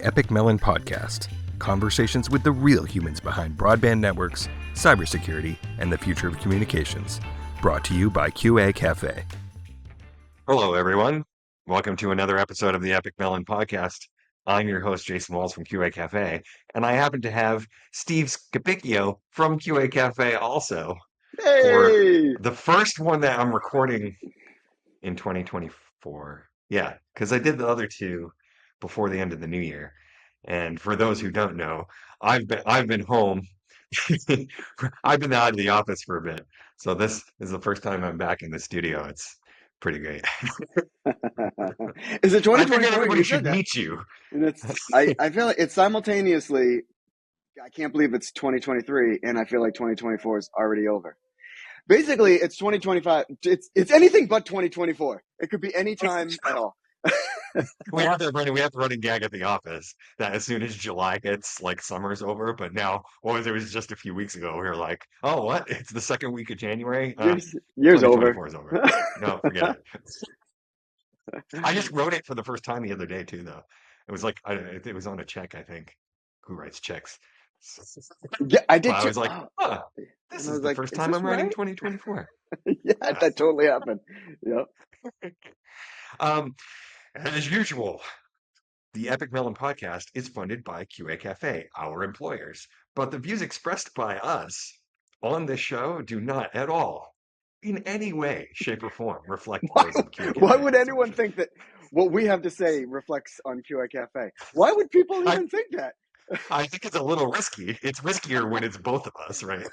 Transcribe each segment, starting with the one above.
Epik Mellon podcast, conversations with the real humans behind broadband networks, cybersecurity, and the future of communications. Brought to you by QA Cafe. Hello, everyone. Welcome to another episode of the Epik Mellon podcast. I'm your host, Jason Walls from QA Cafe, and I happen to have Steve Scapicchio from QA Cafe also for Hey! the first one that I'm recording in 2024. Yeah, because I did the other two before the end of the new year. And for those who don't know, I've been home. I've been out of the office for a bit. So this is the first time I'm back in the studio. It's pretty great. Is it I figured 2024? everybody You should said that. meet you. And I feel like it's simultaneously, I can't believe it's 2023, and I feel like 2024 is already over. Basically, it's 2025. It's anything but 2024. It could be any time at all. We have the running gag at the office that as soon as July hits, like summer's over. But now, it was just a few weeks ago. We were like, oh, what? It's the second week of January. Year's over. 2024 is over. No, forget it. I just wrote it for the first time the other day too, though. It was like it was on a check, I think. Who writes checks? Yeah, I did But I too. was like, huh, And this I is was the like, first is time this I'm writing right? 2024. Yeah, that totally happened. Yep. Um, as usual, the Epik Mellon podcast is funded by QA Cafe, our employers. But the views expressed by us on this show do not at all, in any way, shape, or form, reflect Why, those of QA why Cafe would anyone Solutions. think that what we have to say reflects on QA Cafe? Why would people I, even think that? I think it's a little risky. It's riskier when it's both of us, right?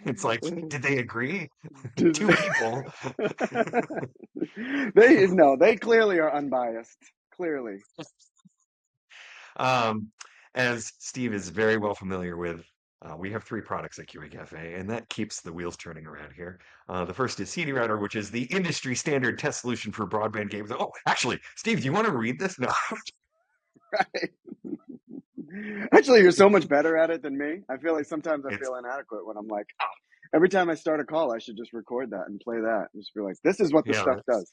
It's like, did they agree? Two people. They clearly are unbiased. Clearly. Um, as Steve is very well familiar with, we have three products at QA Cafe, and that keeps the wheels turning around here. The first is CD Router, which is the industry standard test solution for broadband games. Oh, actually, Steve, do you want to read this? No. Right. Actually, you're so much better at it than me. I feel like sometimes I It's feel inadequate when I'm like, oh, every time I start a call, I should just record that and play that. And just be like, this is what the yeah, stuff does.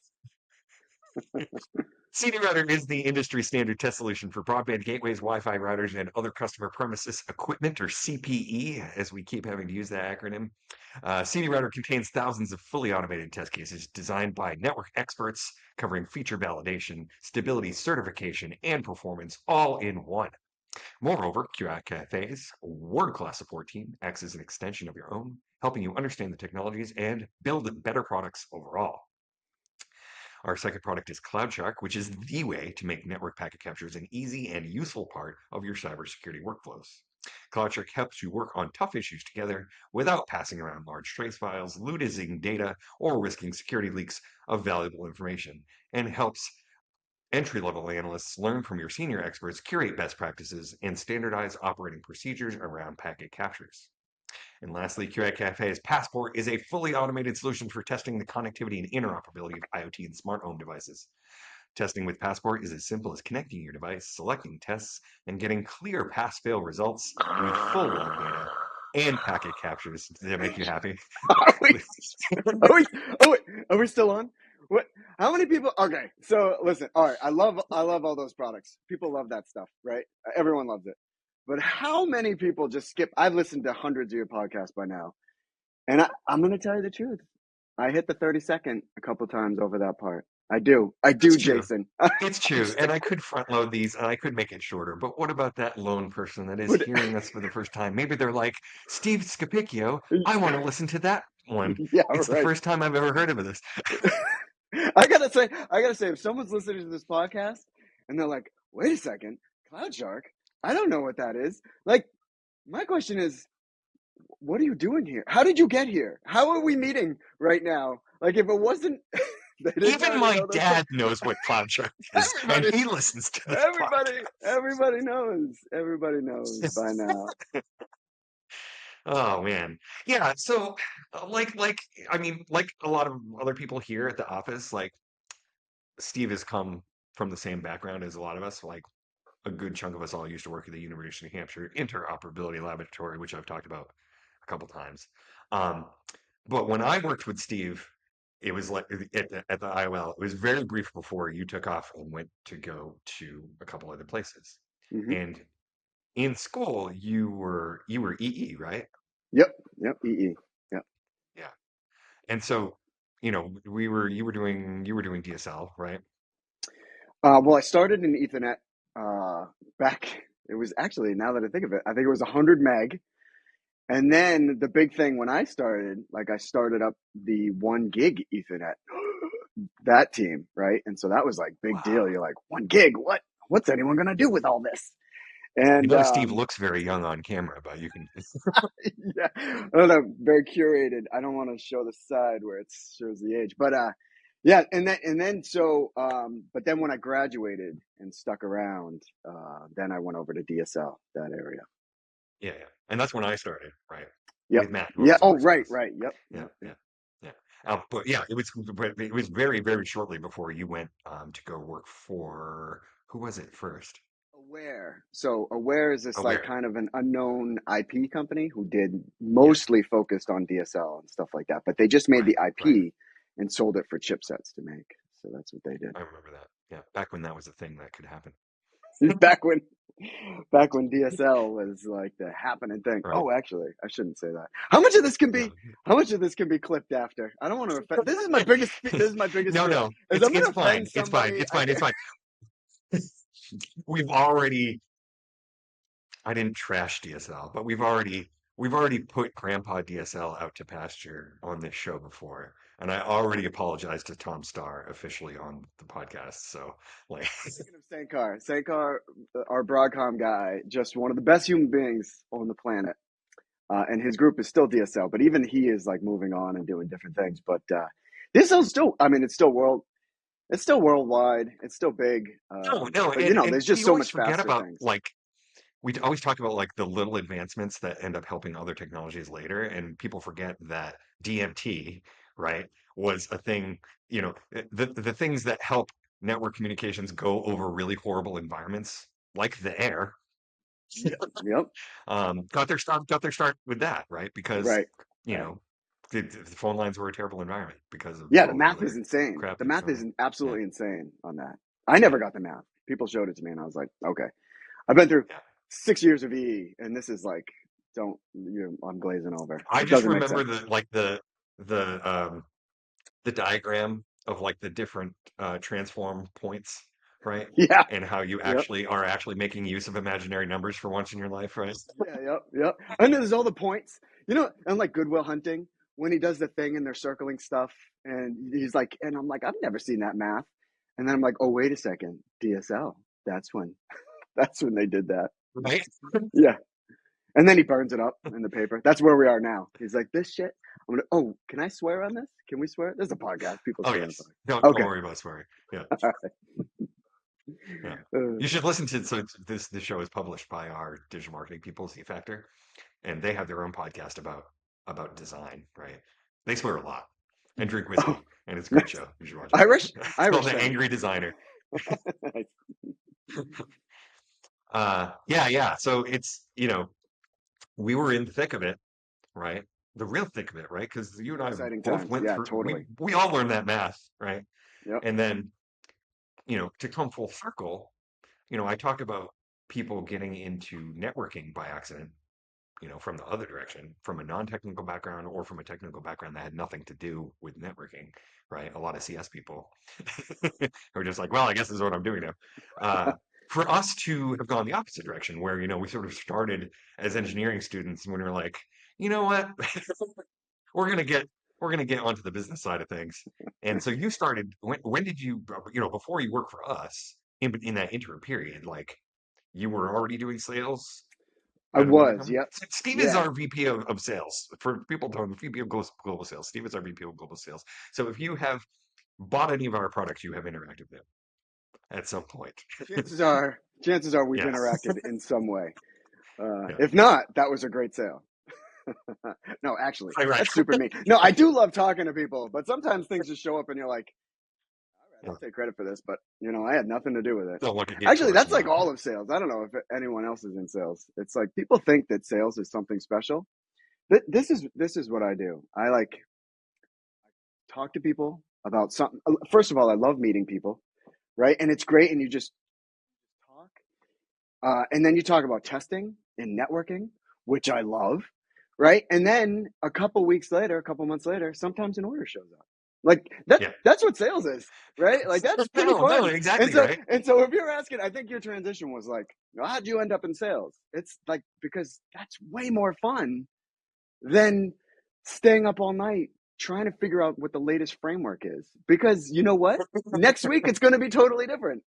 CD Router is the industry standard test solution for broadband gateways, Wi-Fi routers, and other customer premises equipment, or CPE, as we keep having to use that acronym. CD Router contains thousands of fully automated test cases designed by network experts, covering feature validation, stability certification, and performance all in one. Moreover, QA Cafe's world-class support team acts as an extension of your own, helping you understand the technologies and build better products overall. Our second product is CloudShark, which is the way to make network packet captures an easy and useful part of your cybersecurity workflows. CloudShark helps you work on tough issues together without passing around large trace files, losing data, or risking security leaks of valuable information, and helps entry-level analysts learn from your senior experts, curate best practices, and standardize operating procedures around packet captures. And lastly, QA Cafe's Passport is a fully automated solution for testing the connectivity and interoperability of IoT and smart home devices. Testing with Passport is as simple as connecting your device, selecting tests, and getting clear pass-fail results with full log data and packet captures. Does that make you happy? Are we, are we still on? What? How many people? Okay, so listen. All right, I love all those products. People love that stuff, right? Everyone loves it. But how many people just skip? I've listened to hundreds of your podcasts by now, and I'm going to tell you the truth. I hit the 30-second a couple times over that part. I do, It's true. Jason. It's true. And I could front load these and I could make it shorter. But what about that lone person that is hearing us for the first time? Maybe they're like, Steve Scapicchio, I want to listen to that one. Yeah, It's the right. first time I've ever heard of this. I gotta say, if someone's listening to this podcast and they're like, "Wait a second, Cloud Shark, I don't know what that is." Like, my question is, what are you doing here? How did you get here? How are we meeting right now? Like, if it wasn't, they didn't Even already my know this. dad knows what CloudShark is, and he listens to this podcast. Everybody knows. Everybody knows by now. Oh man. Yeah, so I mean, like a lot of other people here at the office, like Steve has come from the same background as a lot of us. Like a good chunk of us all used to work at the University of New Hampshire Interoperability Laboratory, which I've talked about a couple times. Um, but when I worked with Steve, it was like at the IOL, it was very brief before you took off and went to go to a couple other places. Hmm. And in school, you were EE, right? Yep. Yep. EE. Yep. Yeah. And so, you were doing DSL, right? Well, I started in Ethernet back. It was actually, now that I think of it, I think it was 100 meg. And then the big thing when I started, like I started up the 1 gig Ethernet, that team, right? And so that was like big deal. Wow. You're like, 1 gig? What's anyone gonna do with all this? I And know Steve looks very young on camera, but you can. yeah, I don't know, very curated. I don't want to show the side where it shows the age, but yeah, and then so but then when I graduated and stuck around, then I went over to DSL, that area. Yeah, yeah. And that's when I started, right? Yep. With Matt, who Yeah. also Oh, works with right, us. right. Yep. Yeah, Yep. yeah, Yep. yeah. But yeah, it was very, very shortly before you went to go work for who was it first? Aware. So Aware is this like Aware. kind of an unknown IP company who did Yes. mostly focused on DSL and stuff like that, but they just made Right, the right. IP and sold it for chipsets to make. So that's what they did. I remember that. Yeah, back when that was a thing that could happen. back when back when DSL was like the happening thing. Right. Oh, actually, I shouldn't say that. How much of this can No. be how much of this can be clipped after? I don't want to offend. This is my biggest No, fear. no. Is It's I'm going it's to offend fine. It's fine. somebody. It's fine. It's fine. We've already I didn't trash DSL, but we've already put Grandpa DSL out to pasture on this show before, and I already apologized to Tom Starr officially on the podcast. So, like, Speaking of Sankar, our Broadcom guy, just one of the best human beings on the planet. And his group is still DSL, but even he is like moving on and doing different things. But DSL is still, I mean, it's still worldwide. It's still big. no, no, But and there's just we so always much forget faster about things. like we always talk about like the little advancements that end up helping other technologies later, and people forget that DMT, right, was a thing. The things that help network communications go over really horrible environments, like the air, Yep. Yep. got their start with that, right? Because Right. you Right. know the phone lines were a terrible environment because of Yeah. The all the math is other insane. crap The that was math going is on. Yeah, absolutely insane on that. I yeah, never got the math. People showed it to me, and I was like, okay. I've been through yeah. 6 years of EE, and this is like, I'm glazing over. I It just doesn't make remember sense. the the diagram of like the different transform points, right? Yeah. And how you Yep. actually making use of imaginary numbers for once in your life, right? Yeah, yep, yep. And there's all the points, and like Goodwill Hunting, when he does the thing and they're circling stuff, and he's like, and I'm like, I've never seen that math. And then I'm like, oh, wait a second, DSL. That's when, that's when they did that. Right? Yeah. And then he burns it up in the paper. That's where we are now. He's like, this shit. Oh, can I swear on this? Can we swear? There's a podcast. People Oh swear on yes. the podcast. Don't Okay. worry about swearing. Yeah, yeah. Uh, You should listen to this show is published by our digital marketing people, Z Factor, and they have their own podcast about design, right? They swear a lot and drink oh, whiskey, and it's a great nice. show. You should watch it. Irish? It's called Irish The thing. Angry Designer. Nice. Yeah, yeah. So it's, we were in the thick of it, right? The real thick of it, right? Because you and I Exciting both times. went Yeah, through, we totally. we all learned that math, right? Yep. And then, to come full circle, I talk about people getting into networking by accident, from the other direction, from a non-technical background or from a technical background that had nothing to do with networking, right? A lot of CS people who are just like, well, I guess this is what I'm doing now. For us to have gone the opposite direction, where we sort of started as engineering students, and we were like, you know what, we're gonna get we're gonna get onto the business side of things. And so you started. When did you, before you worked for us in that interim period, like you were already doing sales I at another was. company? Yep. Steve is Yeah. our VP of sales. For people who don't know, VP of global sales. Steve is our VP of global sales. So if you have bought any of our products, you have interacted with them at some point. Chances are we've Yes. interacted in some way. Yeah. If not, that was a great sale. No, actually, Right. Right. that's super mean. No, I do love talking to people, but sometimes things just show up and you're like, all right, Yeah. I'll take credit for this, but I had nothing to do with it. Don't look at get Actually, that's personal like about all that. of sales. I don't know if anyone else is in sales. It's like people think that sales is something special. This is what I do. I like talk to people about something. First of all, I love meeting people, right? And it's great, and you just talk. And then you talk about testing and networking, which I love, right? And then a couple weeks later, a couple months later, sometimes an order shows up. Like Yeah. that's what sales is, right? Like that's pretty No, fun. exactly, right? And so if you're asking, I think your transition was like, how'd you end up in sales? It's like because that's way more fun than staying up all night trying to figure out what the latest framework is. Because you know what? Next week it's going to be totally different.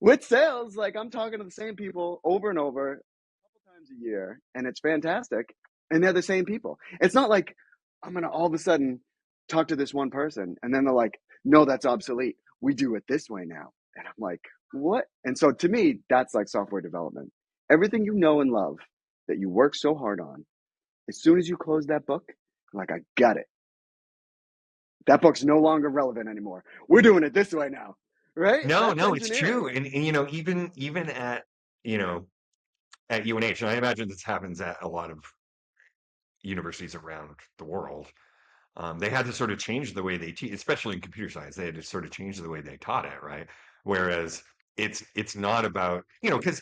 With sales, like I'm talking to the same people over and over a couple times a year, and it's fantastic. And they're the same people. It's not like I'm gonna all of a sudden talk to this one person, and then they're like, "No, that's obsolete. We do it this way now." And I'm like, "What?" And so to me, that's like software development. Everything you know and love that you work so hard on, as soon as you close that book, I'm like, I got it. That book's no longer relevant anymore. We're doing it this way now, right? No, That's no, it's true. engineering. And even at, you know, at UNH, and I imagine this happens at a lot of universities around the world. They had to sort of change the way they teach, especially in computer science. They had to sort of change the way they taught it, right? Whereas it's not about, because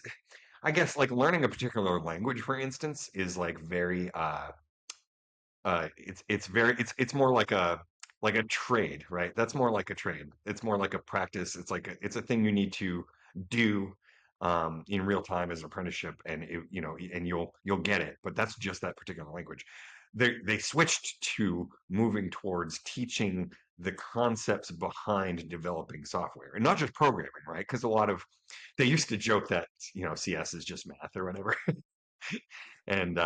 I guess like learning a particular language, for instance, is like very it's more like a trade, right? That's more like a trade. It's more like a practice. It's a thing you need to do in real time as an apprenticeship, and and you'll get it. But that's just that particular language. They switched to moving towards teaching the concepts behind developing software and not just programming, right? Because they used to joke that CS is just math or whatever, and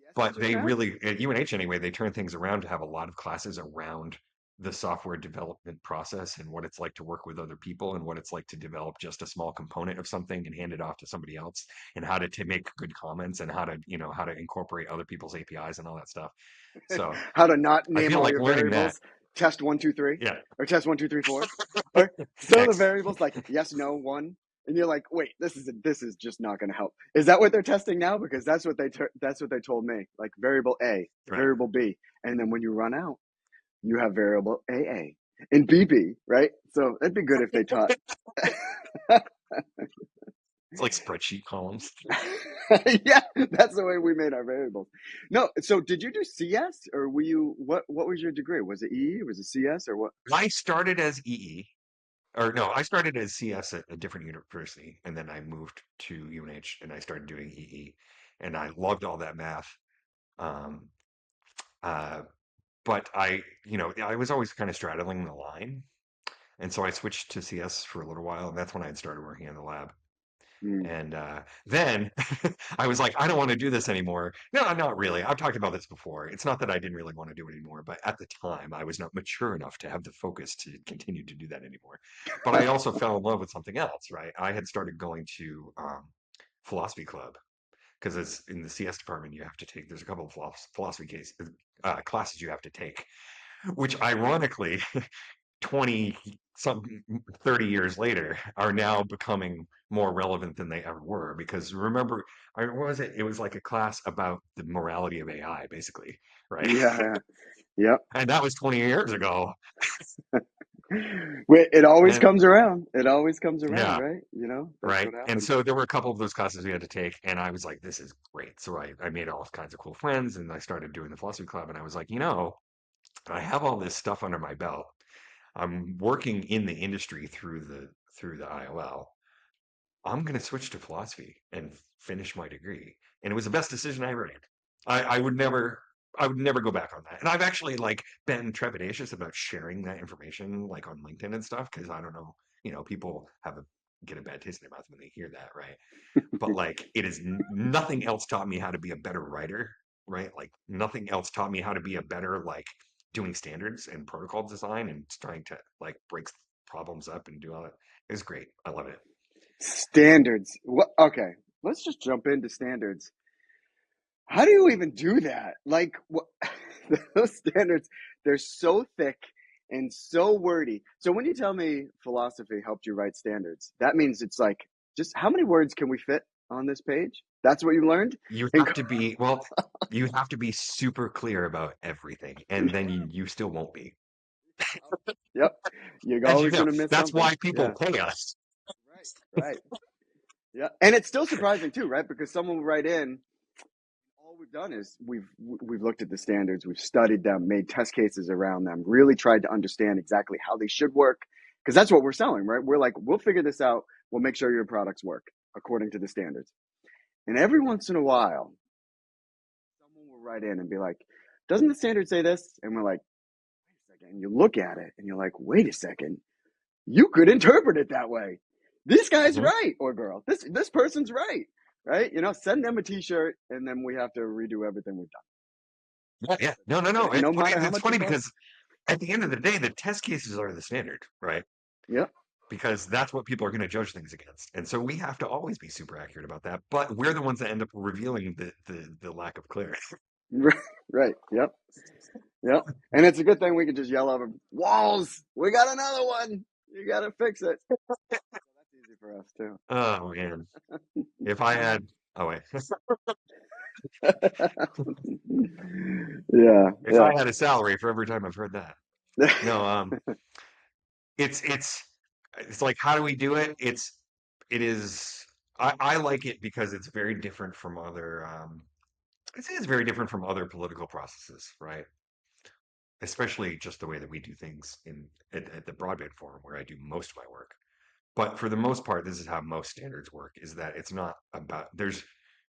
Yes, it's but just they math. really, at UNH anyway, they turn things around to have a lot of classes around the software development process and what it's like to work with other people and what it's like to develop just a small component of something and hand it off to somebody else and how to make good comments and how to incorporate other people's APIs and all that stuff. So How to not I name feel all like your learning that, variables. Test 1, 2, 3, yeah, or test 1, 2, 3, 4, or some of the X, variables like yes, no, one, and you're like, wait, this is just not going to help. Is that what they're testing now? Because that's what they told me. Like variable A, right? variable B, and then when you run out, you have variable AA and BB, right? So it'd be good if they taught. It's like spreadsheet columns. Yeah, that's the way we made our variables. No, so did you do CS or were you what was your degree? Was it EE? Was it CS or what? I started as EE, or no, I started as CS at a different university, and then I moved to UNH and I started doing EE, and I loved all that math. Um, uh, but I was always kind of straddling the line, and so I switched to CS for a little while, and that's when I had started working in the lab. Hmm. And then I was like, I don't want to do this anymore. No, not really. I've talked about this before. It's not that I didn't really want to do it anymore, but at the time, I was not mature enough to have the focus to continue to do that anymore. But I also fell in love with something else, right? I had started going to philosophy club because it's in the CS department. There's a couple of classes you have to take, which ironically 20 some 30 years later are now becoming more relevant than they ever were because remember what was it, it was like a class about the morality of AI basically, right? Yeah, yeah. And that was 20 years ago. It always And comes around. It always comes around, yeah, right? That's right. what And happens. so there were a couple of those classes we had to take and I was like, this is great. So I made all kinds of cool friends and I started doing the philosophy club and I was like, I have all this stuff under my belt. I'm working in the industry through the IOL. I'm going to switch to philosophy and finish my degree. And it was the best decision I ever made. I would never, I would never go back on that. And I've actually like been trepidatious about sharing that information like on LinkedIn and stuff because I don't know, people get a bad taste in their mouth when they hear that, right? But like it is nothing else taught me how to be a better writer, right? Like nothing else taught me how to be a better like doing standards and protocol design and trying to like break problems up and do all that. It was great. I love it. Standards. What? Okay, let's just jump into standards. How do you even do that? Like, what? Those standards, they're so thick and so wordy. So when you tell me philosophy helped you write standards, that means it's like, just how many words can we fit on this page? That's what you learned? You And have to be, well, you have to be super clear about everything, and then you still won't be. Yep. You're As you always know, going to miss that's something. why people Yeah. pay us. Right. Yeah. And it's still surprising too, right? Because someone will write in, all we've done is we've looked at the standards, we've studied them, made test cases around them, really tried to understand exactly how they should work. Because that's what we're selling, right? We're like, we'll figure this out. We'll make sure your products work according to the standards. And every once in a while, someone will write in and be like, doesn't the standard say this? And we're like, wait a second. And you look at it and you're like, wait a second. You could interpret it that way. This guy's Mhm. right, or girl. This person's right. Right? Send them a t-shirt and then we have to redo everything we've done. Yeah. No. No matter how It's much it funny costs. because at the end of the day, the test cases are the standard, right? Yep. Because that's what people are going to judge things against. And so we have to always be super accurate about that. But we're the ones that end up revealing the lack of clarity. Right. Yep. Yep. And it's a good thing we can just yell over walls. We got another one. You got to fix it. So that's easy for us too. Oh man. If I had oh wait. Yeah. If I had a salary for every time I've heard that. No, it's like how do we do it? It is I like it because it's very different from other I'd say it's very different from other political processes, right? Especially just the way that we do things at the broadband forum where I do most of my work. But for the most part, this is how most standards work, is that it's not about there's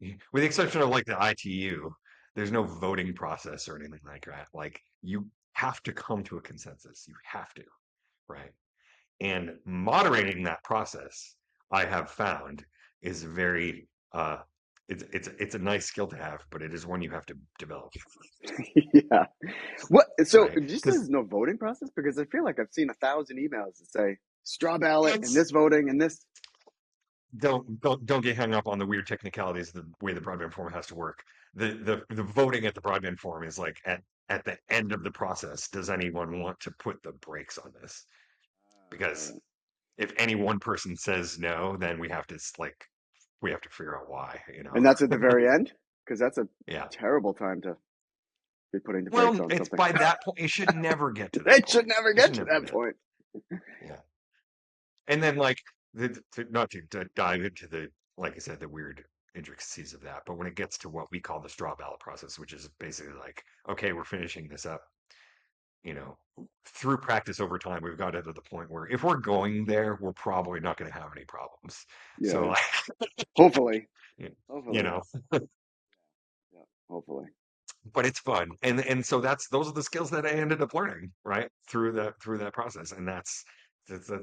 with the exception of like the ITU, there's no voting process or anything like that. Like you have to come to a consensus. You have to, right? And moderating that process, I have found, is very it's a nice skill to have, but it is one you have to develop, Yeah. What? So right? just Because there's no voting process because I feel like I've seen 1,000 emails that say straw ballot and it's this voting and this. don't get hung up on the weird technicalities of the way the broadband forum has to work. The voting at the broadband forum is like at the end of the process. Does anyone want to put the brakes on this? Because if any one person says no, then we have to figure out why, you And know? that's at the very end because that's a Yeah. terrible time to be putting the brakes Well, on it's something. by that point. It should never get to that It should point. never It should get to never that get to that point. point. Yeah. And then like not to dive into the like I said the weird intricacies of that, but when it gets to what we call the straw ballot process, which is basically like, okay, we're finishing this up, you know, through practice over time, we've got it to the point where if we're going there, we're probably not going to have any problems. So Yeah. like, Hopefully. you Hopefully. know, Yeah. Hopefully. but it's fun, and so those are the skills that I ended up learning right through that process, and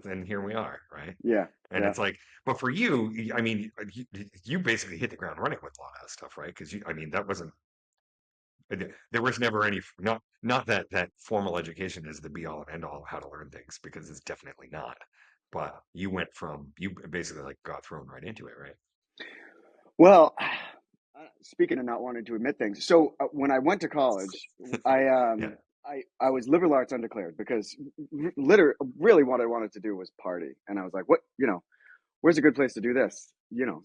and here we are, right? Yeah. And Yeah. it's like, but for you, I mean, you basically hit the ground running with a lot of that stuff, right? Because I mean, that wasn't there was never any not that formal education is the be all and end all of how to learn things because it's definitely not. But you basically like got thrown right into it, right? Well, speaking of not wanting to admit things, so when I went to college, I Yeah. I was liberal arts undeclared because really what I wanted to do was party, and I was like, what where's a good place to do this?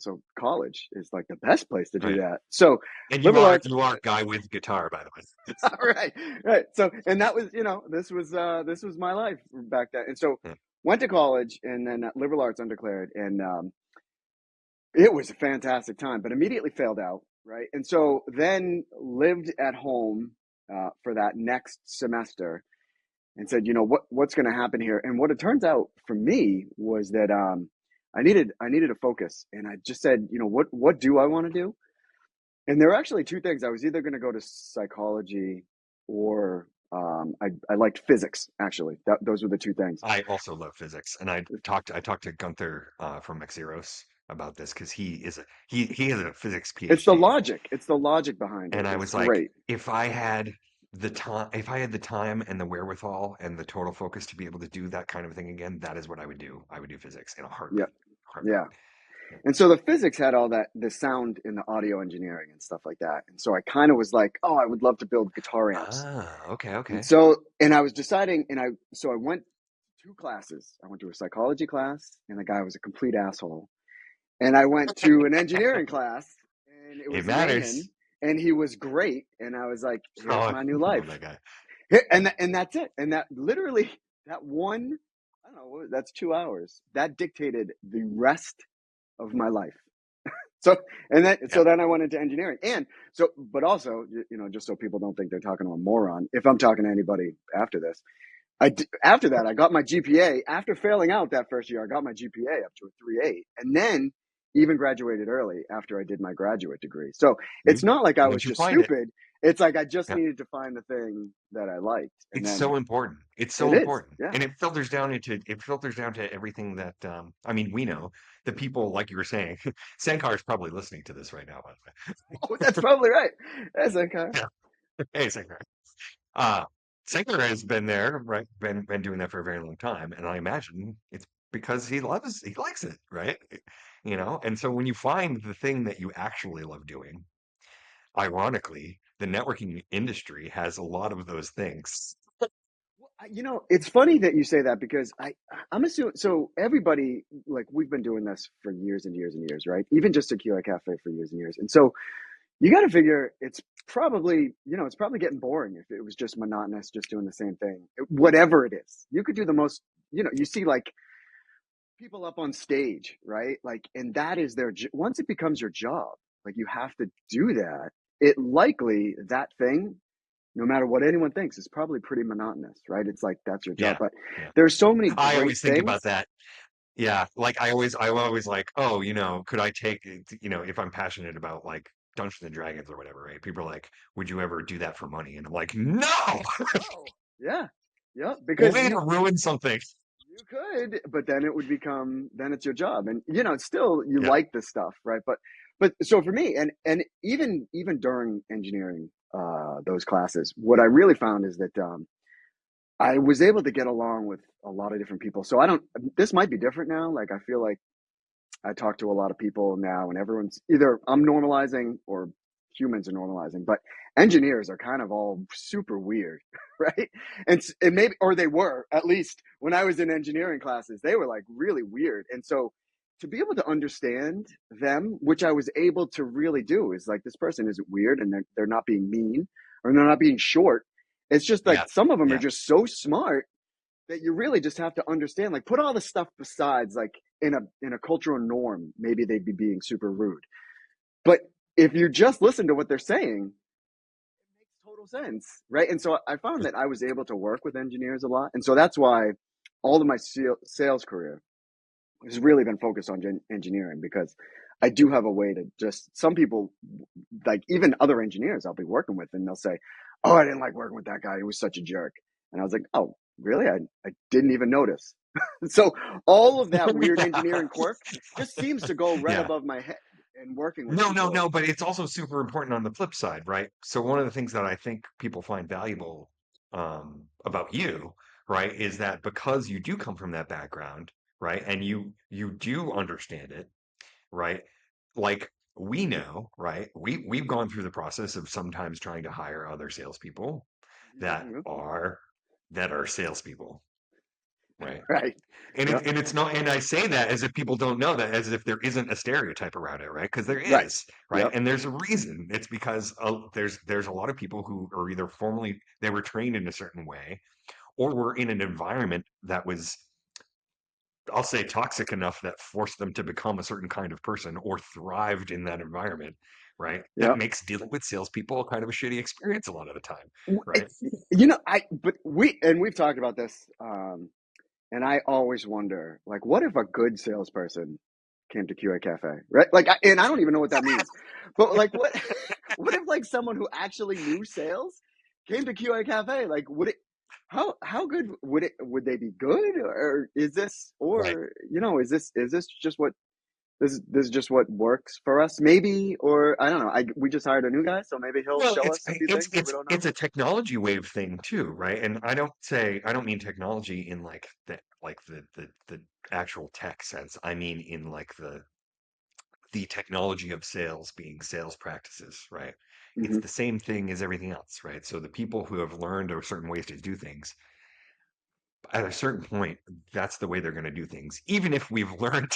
So college is like the best place to Oh do yeah. that. So And liberal arts, you are guy with guitar, by the way. right, right. So and that was this was my life back then, and so Yeah. went to college and then liberal arts undeclared, and it was a fantastic time, but immediately failed out, right? And so then lived at home for that next semester and said, what's going to happen here? And what it turns out for me was that I needed a focus, and I just said, what do I want to do? And there were actually two things. I was either going to go to psychology or I liked physics. Actually, those were the two things. I also love physics, and I talked to Gunther from Xeros about this because he has a physics It's the PhD, logic. It's the logic behind it. and I It's was like, great. if I had the time and the wherewithal and the total focus to be able to do that kind of thing again, that is what I would do. I would do physics in a Yeah, heartbeat. yeah. And so the physics had all that, the sound in the audio engineering and stuff like that. And so I kind of was like, oh, I would love to build guitar amps. Ah, And okay. so, and I was deciding, so I went to two classes. I went to a psychology class, and the guy was a complete asshole. And I went to an engineering class, and it It was Manon, matters. and he was great. And I was like, here's Oh, my new I love life. that guy. And that's it. And that literally, that one, I don't know, that's 2 hours. That dictated the rest of my life. So, Yeah. so then I went into engineering. And so, but also, just so people don't think they're talking to a moron, if I'm talking to anybody after this, after that, I got my GPA. After failing out that first year, I got my GPA up to a 3.8, and then even graduated early after I did my graduate degree. So it's See? not like I was Once you just find it, stupid. It's like I just yeah, needed to find the thing that I liked, and it's then so important. It's so it is. important. Yeah. And it filters down to everything that I mean, we know the people like you were saying, Sankar is probably listening to this right now, by the Oh, that's probably right. That's okay. way. Yeah. Hey, Sankar. Uh, Sankar has been there, right? Been doing that for a very long time, and I imagine it's because he likes it, right? And so when you find the thing that you actually love doing, ironically, the networking industry has a lot of those things. Well, it's funny that you say that because I'm assuming so. Everybody, like, we've been doing this for years and years and years, right? Even just a QA cafe for years and years, and so you got to figure it's probably getting boring if it was just monotonous, just doing the same thing, whatever it is. You could do the most, you see like people up on stage, right? Like, and that is once it becomes your job, like you have to do that. It likely that thing, no matter what anyone thinks, is probably pretty monotonous, right? It's like that's your job. Yeah, But yeah. there's so many I great always think about things. that. Yeah, like I always like, oh, could I take it, if I'm passionate about like Dungeons and Dragons or whatever, right? People are like, would you ever do that for money? And I'm like, no, No. Yeah. Yeah. Because way to you ruin something. You could, but then it would become then it's your job, and it's still you Yeah, like this stuff, right? But so for me, and even during engineering, those classes, what I really found is that I was able to get along with a lot of different people. So I don't. This might be different now. Like I feel like I talk to a lot of people now, and everyone's either I'm normalizing or humans are normalizing, but engineers are kind of all super weird, right? And maybe, or they were at least when I was in engineering classes, they were like really weird. And so to be able to understand them, which I was able to really do, is like this person isn't weird, and they're not being mean or they're not being short. It's just like yeah, some of them are yeah, just so smart that you really just have to understand, like put all the stuff besides, like in a cultural norm maybe they'd be being super rude, but if you just listen to what they're saying, it makes total sense, right? And so I found that I was able to work with engineers a lot, and so that's why all of my sales career has really been focused on engineering, because I do have a way to just some people, like even other engineers I'll be working with, and they'll say, oh, I didn't like working with that guy, he was such a jerk. And I was like, oh really? I didn't even notice. So all of that weird yeah, engineering quirk just seems to go right yeah. above my head, and working with No, no, people. no, but it's also super important on the flip side, right? So one of the things that I think people find valuable about you, right, is that because you do come from that background, right, and you do understand it, right? Like we know, right? We've gone through the process of sometimes trying to hire other salespeople that Mhm. are that are salespeople, right? Right. And Yep. it's not, and I say that as if people don't know that, as if there isn't a stereotype around it, right? Because there Right. is, right? Yep. And there's a reason. It's because there's a lot of people who are either formally they were trained in a certain way, or were in an environment that was, I'll say, toxic enough that forced them to become a certain kind of person, or thrived in that environment, right? That Yep. makes dealing with salespeople kind of a shitty experience a lot of the time, right? But we've talked about this, and I always wonder, like, what if a good salesperson came to QA Cafe, right? Like, and I don't even know what that means, but like, what, what if like someone who actually knew sales came to QA Cafe? Like, would it, how good would they be good, or is this, Right. or is this just what this is just what works for us, maybe, or I don't know. We just hired a new guy, so maybe he'll Well, show it's us a few it's things that we it's don't know. it's a technology wave thing too, right? And I don't mean technology in like the actual tech sense. I mean in like the technology of sales being sales practices, right? It's Hmm. the same thing as everything else, right? So the people who have learned or certain ways to do things, at a certain point, that's the way they're going to do things, even if we've learned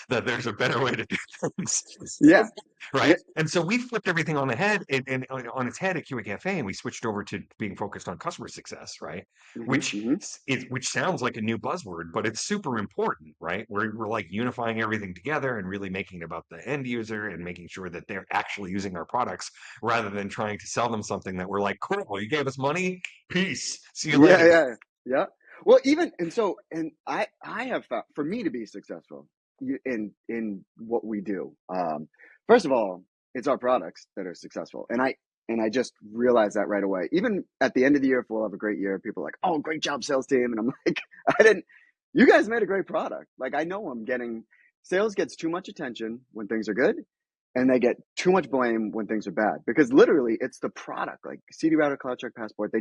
that there's a better way to do things. Yeah. Yeah. Right. And so we flipped everything on the head and on its head at QA Cafe, and we switched over to being focused on customer success, right? Which Hmm. which sounds like a new buzzword, but it's super important, right? We're like unifying everything together and really making it about the end user and making sure that they're actually using our products rather than trying to sell them something that we're like, cool, you gave us money, peace, see you Yeah, later. yeah, yeah. Well, even and I have found for me to be successful in what we do. First of all, it's our products that are successful, and I just realized that right away. Even at the end of the year, if we'll have a great year, people are like, "Oh, great job, sales team," and I'm like, "I didn't. You guys made a great product. Like I know I'm getting sales gets too much attention when things are good." And they get too much blame when things are bad because literally it's the product like CD router, CloudCheck, Passport.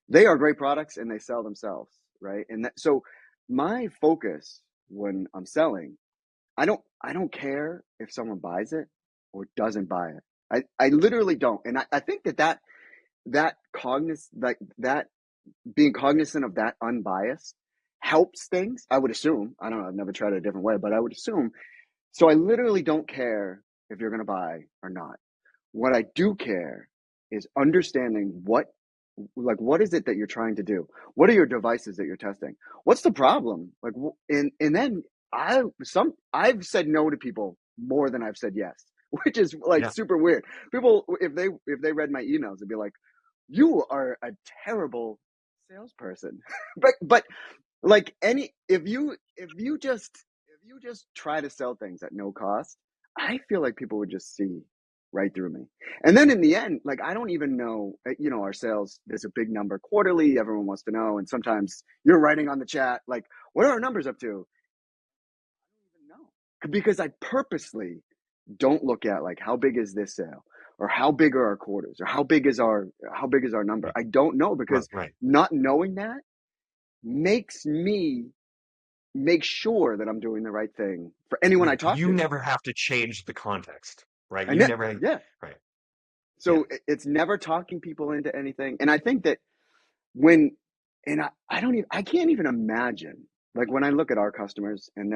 They are great products and they sell themselves, right? And so my focus when I'm selling, I don't care if someone buys it or doesn't buy it. I literally don't. And I think that that being cognizant of that unbiased helps things. I would assume. I don't know. I've never tried it a different way, but I would assume. So I literally don't care if you're going to buy or not. What I do care is understanding what is it that you're trying to do? What are your devices that you're testing? What's the problem? And then I've said no to people more than I've said yes, which is like Yeah. super weird. People if they read my emails, they'd be like, "You are a terrible salesperson." But like any if you just try to sell things at no cost, I feel like people would just see right through me. And then in the end, like I don't even know, our sales, there's a big number quarterly, everyone wants to know. And sometimes you're writing on the chat, like, what are our numbers up to? I don't even know. Because I purposely don't look at like how big is this sale or how big are our quarters or how big is our number. Right. I don't know because Right. not knowing that makes me make sure that I'm doing the right thing for anyone I Right. talk You to. never have to change the context, right? And You that, never, yeah. right. Yeah. So it's never talking people into anything. And I think that when, and I don't even, I can't even imagine like when I look at our customers and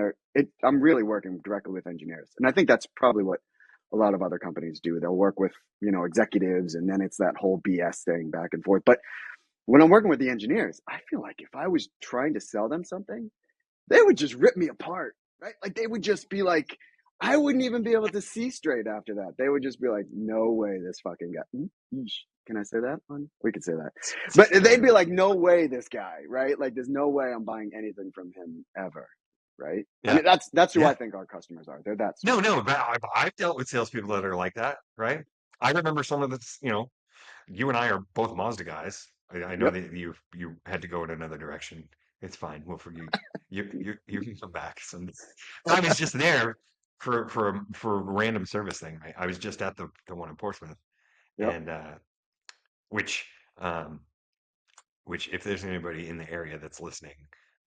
I'm really working directly with engineers. And I think that's probably what a lot of other companies do. They'll work with, executives and then it's that whole BS thing back and forth. But when I'm working with the engineers, I feel like if I was trying to sell them something, they would just rip me apart, right? Like they would just be like, I wouldn't even be able to see straight after that. They would just be like, no way this fucking guy. Can I say that one? We could say that. But they'd be like, no way this guy, right? Like there's no way I'm buying anything from him ever, right? I Yeah. mean, that's who I Yeah. think our customers are. They're that No, smart. no, but I've dealt with salespeople that are like that, right? I remember some of this, you and I are both Mazda guys. I know Yep. that you had to go in another direction. It's fine. We'll forgive you. You can come back. I was just there for a random service thing. Right? I was just at the one in Portsmouth, Yep. and which um, which if there's anybody in the area that's listening,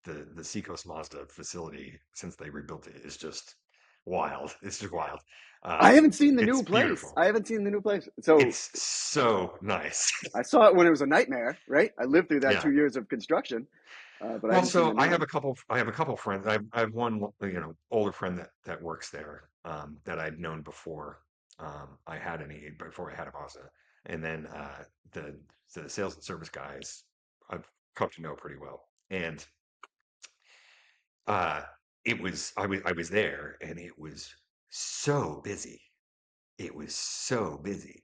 the Seacoast Mazda facility since they rebuilt it is just wild. It's just wild. I haven't seen the It's new place. beautiful. I haven't seen the new place. So It's so nice. I saw it when it was a nightmare, right? I lived through that Yeah. 2 years of construction, but I Well, haven't seen the so new one. I have a couple friends. I have one, older friend that works there, that I'd known before, before I had a Mazda. And then, the, the sales and service guys I've come to know pretty well. And, uh, I was there and it was so busy. It was so busy,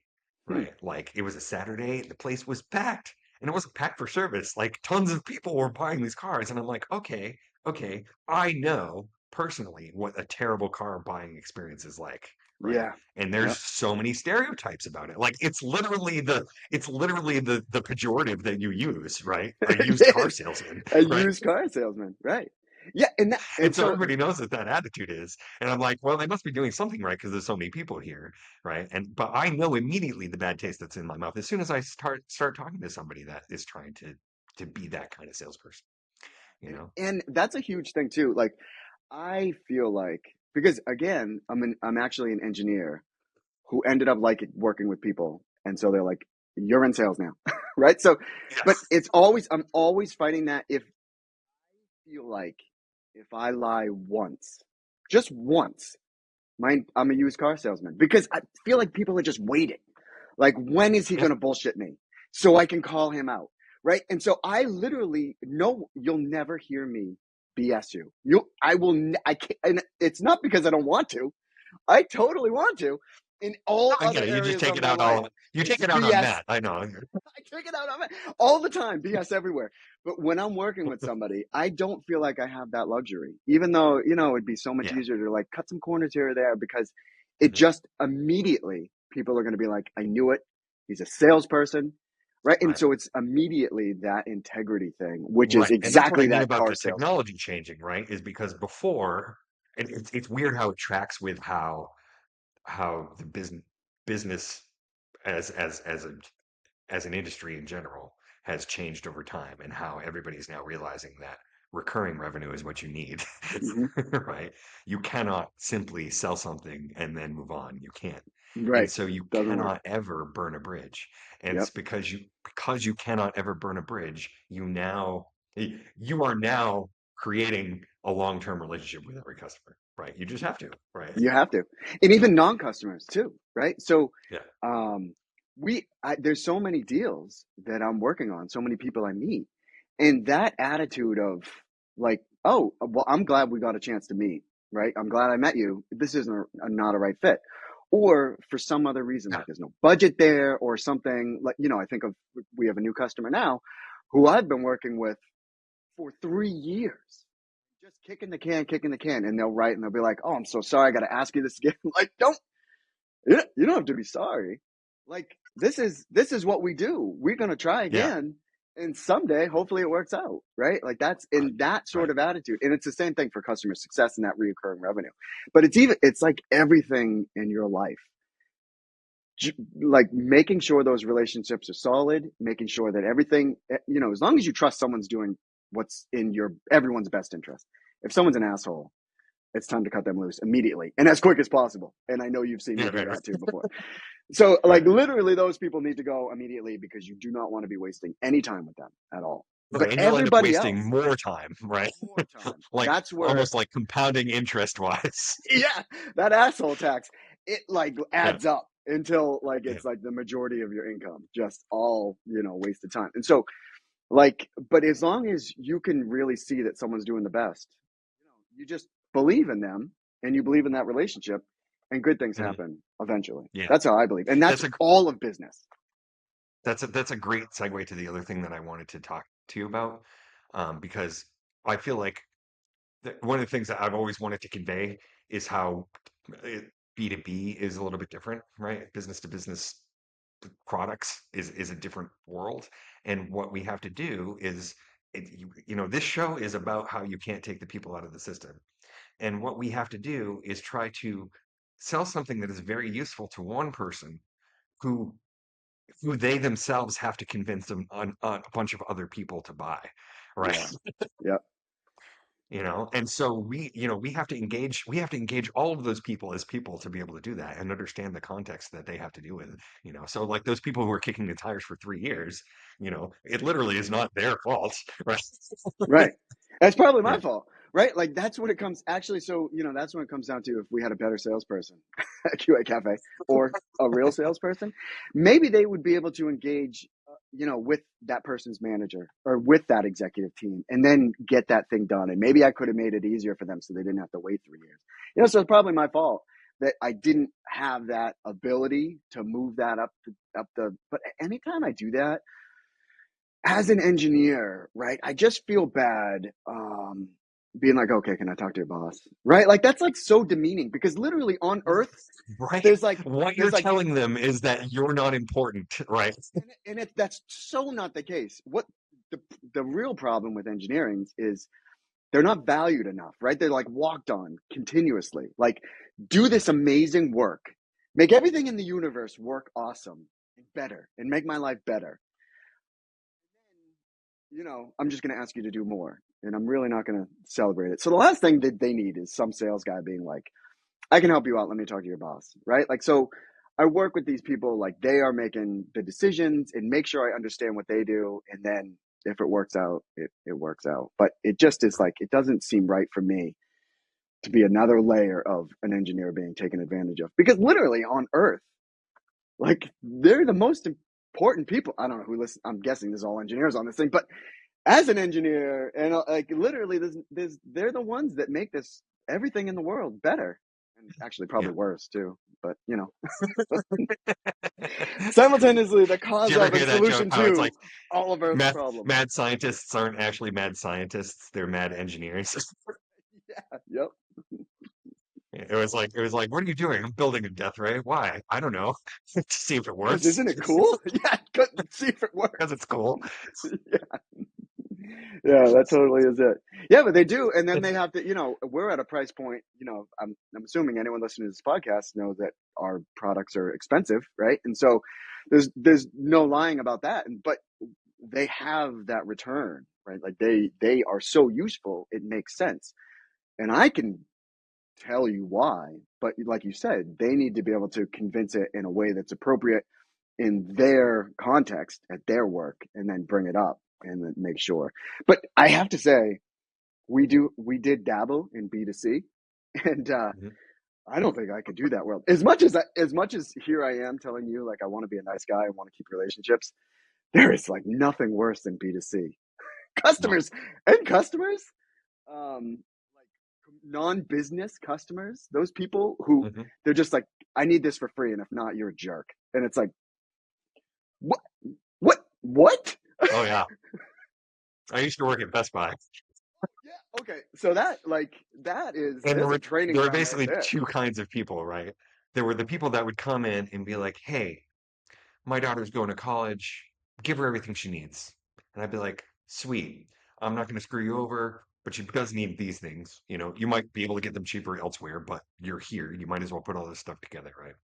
Hmm. right? Like it was a Saturday, the place was packed, and it wasn't packed for service. Like tons of people were buying these cars, and I'm like, okay, okay, I know personally what a terrible car buying experience is like, right? Yeah. And Yeah. there's so many stereotypes about it. Like it's literally the pejorative that you use, right? A used It car is salesman, a right? used car salesman, right? Yeah, and And so so everybody knows what that attitude is. And I'm like, well, they must be doing something right because there's so many people here, right? But I know immediately the bad taste that's in my mouth as soon as I start talking to somebody that is trying to be that kind of salesperson, you know? and that's a huge thing too. Like I feel like because again, I'm actually an engineer who ended up like working with people, and so they're like, "You're in sales now," right? So, Yeah. but I'm always fighting that if feel like if I lie once, just once, I'm a used car salesman because I feel like people are just waiting. Like, when is he Yeah. going to bullshit me so I can call him out? Right. And so I literally know you'll never hear me BS you. I will, I can't, and it's not because I don't want to. I totally want to. In all I get other it. You just areas take of it my out life, you it's take it out on BS. Matt. I know. I take it out on it all the time, BS everywhere. But when I'm working with somebody, I don't feel like I have that luxury, even though, it'd be so much Yeah. easier to like cut some corners here or there because it Mhm. just immediately people are going to be like, I knew it. He's a salesperson. Right. And Right. so it's immediately that integrity thing, which is Right. And that's what I exactly mean that about car the salesman. technology changing, right? Is because before, and it's weird how it tracks with how the business as a as an industry in general has changed over time and how everybody's now realizing that recurring revenue is what you need. Hmm. Right? You cannot simply sell something and then move on. You can't. And Right. so you Doesn't work. cannot ever burn a bridge. And it's Yep. because you cannot ever burn a bridge, you are now creating a long-term relationship with every customer, right? You just have to, right? You have to, and even non-customers too, right? So, Yeah. um, there's so many deals that I'm working on, so many people I meet, and that attitude of like, oh, well, I'm glad we got a chance to meet, right? I'm glad I met you. This isn't not a right fit, or for some other reason, Yeah. like there's no budget there, or something like I think of we have a new customer now, who I've been working with for 3 years, just kicking the can, and they'll write and they'll be like, "Oh, I'm so sorry, I got to ask you this again." Like, you don't have to be sorry. Like, this is what we do. We're gonna try Yeah. again, and someday, hopefully, it works out, right? Like that's Right. in that sort Right. of attitude, and it's the same thing for customer success and that reoccurring revenue. But it's like everything in your life, like making sure those relationships are solid, making sure that everything, as long as you trust someone's doing what's in your everyone's best interest. If someone's an asshole, it's time to cut them loose immediately and as quick as possible. And I know you've seen me Yeah. do Right. that too before. So, like, Right. literally, those people need to go immediately because you do not want to be wasting any time with them at all. Right, But and you'll end up everybody wasting else, more time, right? more time. Like That's where, almost like compounding interest wise. yeah, that asshole tax, it like Yeah, adds up until like yeah, it's like the majority of your income, just all, wasted time. And so, like, but as long as you can really see that someone's doing the best, you just believe in them and you believe in that relationship, and good things mhm, happen eventually. yeah. That's how I believe. And that's That's a all of business. that's a great segue to the other thing that I wanted to talk to you about, because I feel like one of the things that I've always wanted to convey is how B2B is a little bit different, right? Business to business products is a different world, and what we have to do is, this show is about how you can't take the people out of the system. And what we have to do is try to sell something that is very useful to one person who they themselves have to convince a bunch of other people to buy, right? Yeah. Yeah. And so we have to engage all of those people as people to be able to do that and understand the context that they have to do with, so like those people who are kicking the tires for 3 years, it literally is not their fault, right? Right. That's probably my Yeah. fault. Right. Like that's what it comes actually. So, that's when it comes down to if we had a better salesperson at QA Cafe or a real salesperson, maybe they would be able to engage, with that person's manager or with that executive team and then get that thing done. And maybe I could have made it easier for them so they didn't have to wait 3 years. So it's probably my fault that I didn't have that ability to move that but anytime I do that, as an engineer, right, I just feel bad being like, okay, can I talk to your boss? Right? Like that's like so demeaning because literally on earth, Right. there's like What you're there's like telling them is that you're not important, right? that's so not the case. What the real problem with engineering is they're not valued enough, right? They're like walked on continuously. Like, do this amazing work, make everything in the universe work awesome and better and make my life better. I'm just going to ask you to do more and I'm really not going to celebrate it. So the last thing that they need is some sales guy being like, I can help you out. Let me talk to your boss. Right. Like, so I work with these people, like they are making the decisions and make sure I understand what they do. And then if it works out, it works out. But it just is like, it doesn't seem right for me to be another layer of an engineer being taken advantage of. Because literally on Earth, like they're the most important people. I don't know who listens. I'm guessing there's all engineers on this thing, but as an engineer, and like literally, they're the ones that make this everything in the world better, and actually probably worse too. But simultaneously the Did cause you ever of and hear that joke? solution How it's to like all of Earth's problems. mad scientists aren't actually mad scientists; they're mad engineers. Yeah. Yep. It was like, what are you doing? I'm building a death ray. Why? I don't know. To see if it Because works. isn't it cool? Yeah. See if it works. Because it's cool. Yeah. Yeah, that totally is it. Yeah, but they do, and then they have to. We're at a price point. I'm assuming anyone listening to this podcast knows that our products are expensive, right? And so there's no lying about that. But they have that return, right? Like they are so useful, it makes sense, and I can tell you why. But like you said, they need to be able to convince it in a way that's appropriate in their context at their work, and then bring it up and then make sure. But I have to say, we did dabble in B2C, and Mhm. I don't think I could do that well. As much as here I am telling you, like, I want to be a nice guy, I want to keep relationships. There is like nothing worse than B2C. No. Customers, like non-business customers, those people who Mhm. they're just like, I need this for free, and if not, you're a jerk. And it's like, what, what? Oh yeah. I used to work at Best Buy, Yeah. Okay. So that is and there's a training there were ground right basically there. two kinds of people, right? There were the people that would come in and be like, "Hey, my daughter's going to college. Give her everything she needs." And I'd be like, "Sweet. I'm not going to screw you over, but she does need these things. You might be able to get them cheaper elsewhere, but you're here. You might as well put all this stuff together, right?"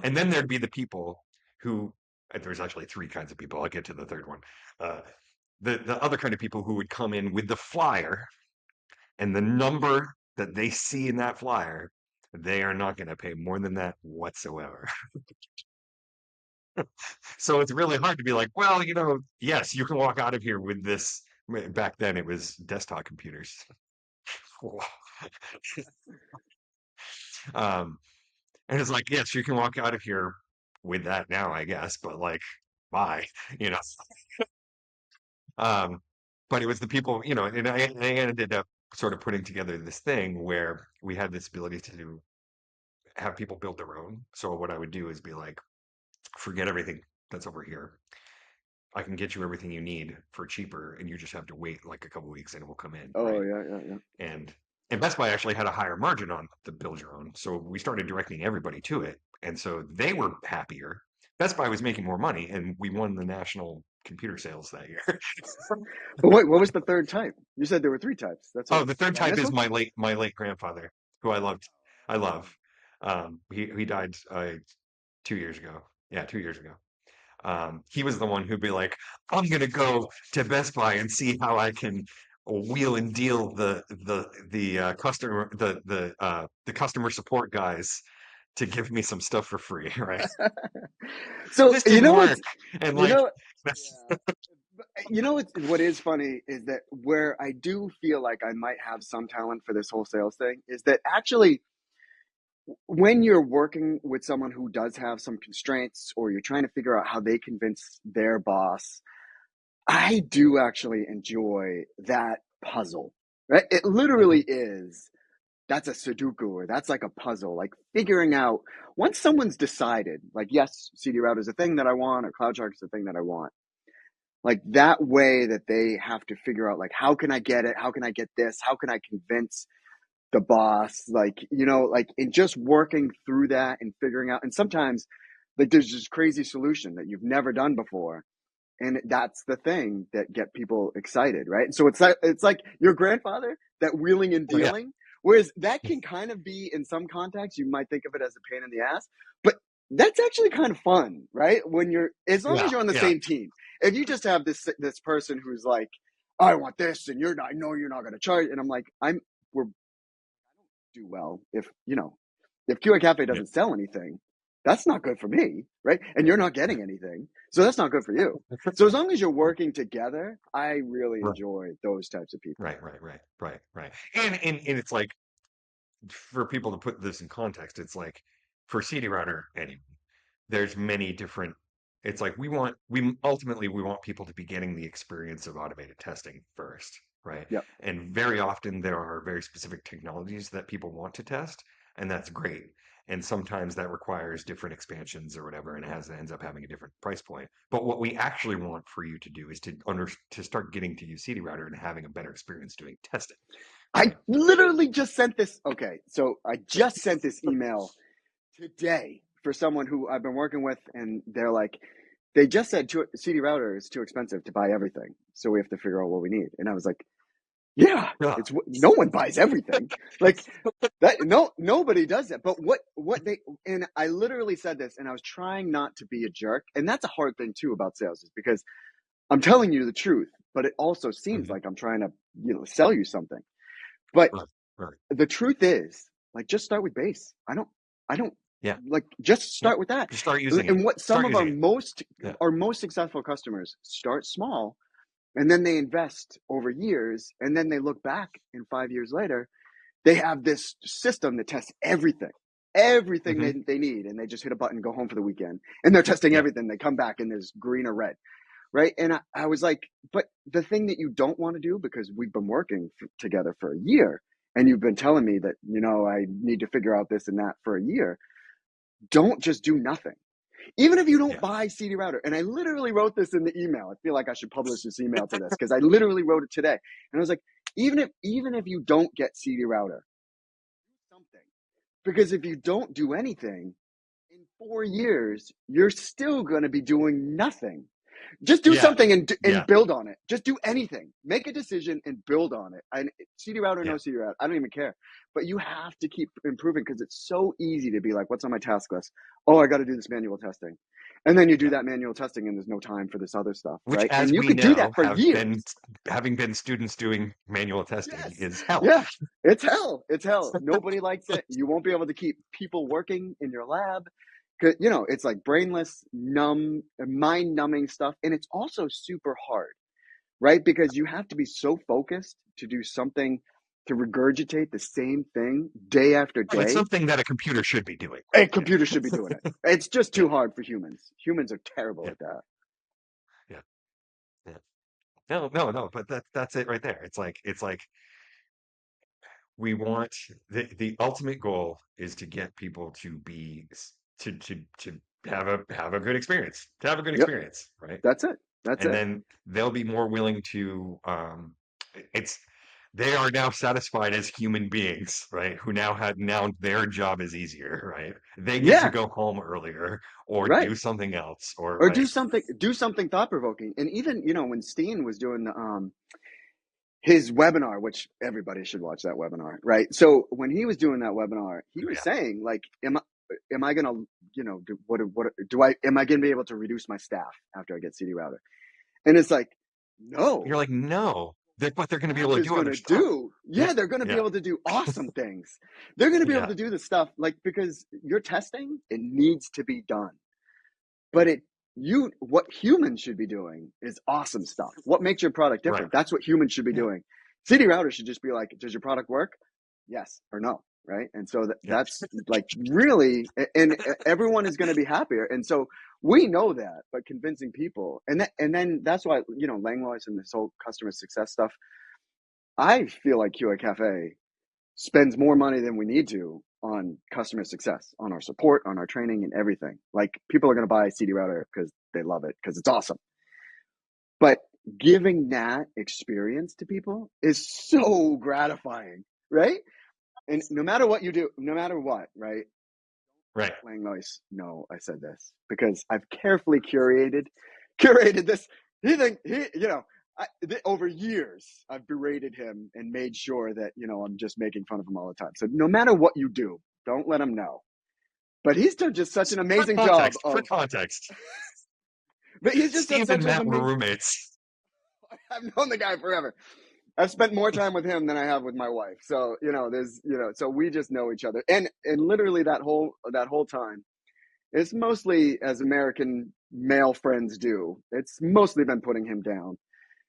And then there'd be the people who, there's actually three kinds of people. I'll get to the third one. Uh, the other kind of people who would come in with the flyer and the number that they see in that flyer, they are not going to pay more than that whatsoever. So it's really hard to be like, well, yes, you can walk out of here with this. Back then, it was desktop computers. um, and it's like, yes, you can walk out of here with that now, I guess, but like, bye, you know. Um, but it was the people, and I ended up sort of putting together this thing where we had this ability to have people build their own. So what I would do is be like, forget everything that's over here. I can get you everything you need for cheaper, and you just have to wait like a couple weeks, and it will come in, Oh right? yeah, yeah, yeah. And Best Buy actually had a higher margin on the build your own, so we started directing everybody to it, and so they were happier. Best Buy was making more money, and we won the national computer sales that year. But wait, what was the third type? You said there were three types. That's Oh, what. the third Did I type miss is one? my late grandfather, who I loved. I love. He died 2 years ago. Yeah, 2 years ago. He was the one who'd be like, "I'm gonna go to Best Buy and see how I can wheel and deal the customer the customer support guys to give me some stuff for free." Right? So This didn't work, and you like know, that's yeah. What is funny is that where I do feel like I might have some talent for this whole sales thing is that actually when you're working with someone who does have some constraints, or you're trying to figure out how they convince their boss, I do actually enjoy that puzzle. Right? It literally Mhm. is. That's a Sudoku, or that's like a puzzle, like figuring out once someone's decided, like, yes, CD router is a thing that I want, or CloudShark is a thing that I want. Like that way that they have to figure out, like, how can I get it? How can I get this? How can I convince the boss? Like in just working through that and figuring out, and sometimes like there's this crazy solution that you've never done before. And that's the thing that get people excited, right? And so it's like your grandfather, that wheeling and Oh yeah, dealing. Whereas that can kind of be, in some contexts, you might think of it as a pain in the ass, but that's actually kind of fun, right? As long as yeah, you're on the yeah. same team. If you just have this person who's like, I want this, and I know you're not going to charge, and I'm like, we're do well if QA Cafe Yeah. doesn't sell anything. That's not good for me, right? And you're not getting anything, so that's not good for you. So as long as you're working together, I really Right, enjoy those types of people. right. And it's like, for people to put this in context, it's like for CD router anyway, there's many different. It's like we ultimately we want people to be getting the experience of automated testing first, right? Yep. And very often there are very specific technologies that people want to test, and that's great. And sometimes that requires different expansions or whatever, and ends up having a different price point. But what we actually want for you to do is to start getting to use CD router and having a better experience doing testing, I right? literally just sent this. Okay, so I just sent this email today for someone who I've been working with, and they're like, they just said CD router is too expensive to buy everything, so we have to figure out what we need. And I was like, yeah, Yeah. it's no one buys everything like that. No, nobody does that. But what they, and I literally said this, and I was trying not to be a jerk, and that's a hard thing too about sales, is because I'm telling you the truth, but it also seems Mhm. like I'm trying to sell you something. But Right, right. the truth is, like, just start with base. I don't Yeah, like, just yeah. start with that. Just start using it. And what some Start of using it. Yeah. our most successful customers start small, and then they invest over years, and then they look back in 5 years later, they have this system that tests everything Hmm. they need, and they just hit a button, go home for the weekend, and they're testing Yeah. everything. They come back and there's green or red, right? And I was like, but the thing that you don't want to do, because we've been working together for a year, and you've been telling me that, I need to figure out this and that for a year, don't just do nothing. Even if you don't Yeah. buy CD router, and I literally wrote this in the email. I feel like I should publish this email to this, because I literally wrote it today. And I was like, even if you don't get CD router, do something. Because if you don't do anything, in 4 years, you're still going to be doing nothing. Just do Yeah. something and Yeah. build on it. Just do anything. Make a decision and build on it. And CD router, Yeah. no CD router, I don't even care. But you have to keep improving, because it's so easy to be like, what's on my task list? Oh, I got to do this manual testing. And then you do Yeah. that manual testing, and there's no time for this other stuff, Which, right? as And you we could do know, that for years. having been students doing manual testing, Yes. is hell. Yeah. It's hell. It's hell. Nobody likes it. You won't be able to keep people working in your lab. It's like brainless, numb, mind numbing stuff. And it's also super hard, right? Because you have to be so focused to do something, to regurgitate the same thing day after Right. day. Something that a computer should be doing. A Yeah. computer should be doing it. It's just Yeah. too hard for humans. Humans are terrible Yeah. at that. Yeah. Yeah. No. But that's it right there. It's like we want the ultimate goal is to get people to be to have a good experience, Yep. right? That's it. That's And it. then they'll be more willing to it's they are now satisfied as human beings, right? Who now their job is easier, right? They get to Yeah. go home earlier or Right. do something else, or Or right. do something thought provoking. And even, when Steen was doing his webinar, which everybody should watch that webinar, right? So when he was doing that webinar, he Oh, was yeah. saying, like, am I gonna, am I gonna be able to reduce my staff after I get CD router? And it's like, no. You're like, no, but they're going to be Staff able to is do other gonna stuff. do, Yeah, yeah, they're gonna be yeah, able to do awesome things. They're gonna be able yeah, to do the stuff, like, because you're testing, it needs to be done. But yeah. what humans should be doing is awesome stuff. What makes your product Right. different? That's what humans should be Yeah, doing. CD router should just be like, does your product work? Yes or no, right? And so yeah. that's like, really, and everyone is going to be happier. And so we know that, but convincing people, and then that's why, Langlois and this whole customer success stuff. I feel like QA Cafe spends more money than we need to on customer success, on our support, on our training, and everything. Like, people are going to buy CD router because they love it, because it's awesome. But giving that experience to people is so gratifying, right? And no matter what you do, no matter what, right? Right. Langlois, no, I said this because I've carefully curated this. Over years, I've berated him and made sure that, I'm just making fun of him all the time. So no matter what you do, don't let him know. But he's done just such an For amazing job context, for of, context, but he's just done Steve such and an Matt were amazing, roommates. I've known the guy forever. I've spent more time with him than I have with my wife. So, so we just know each other. And literally that whole time, It's mostly, as American male friends do, it's mostly been putting him down,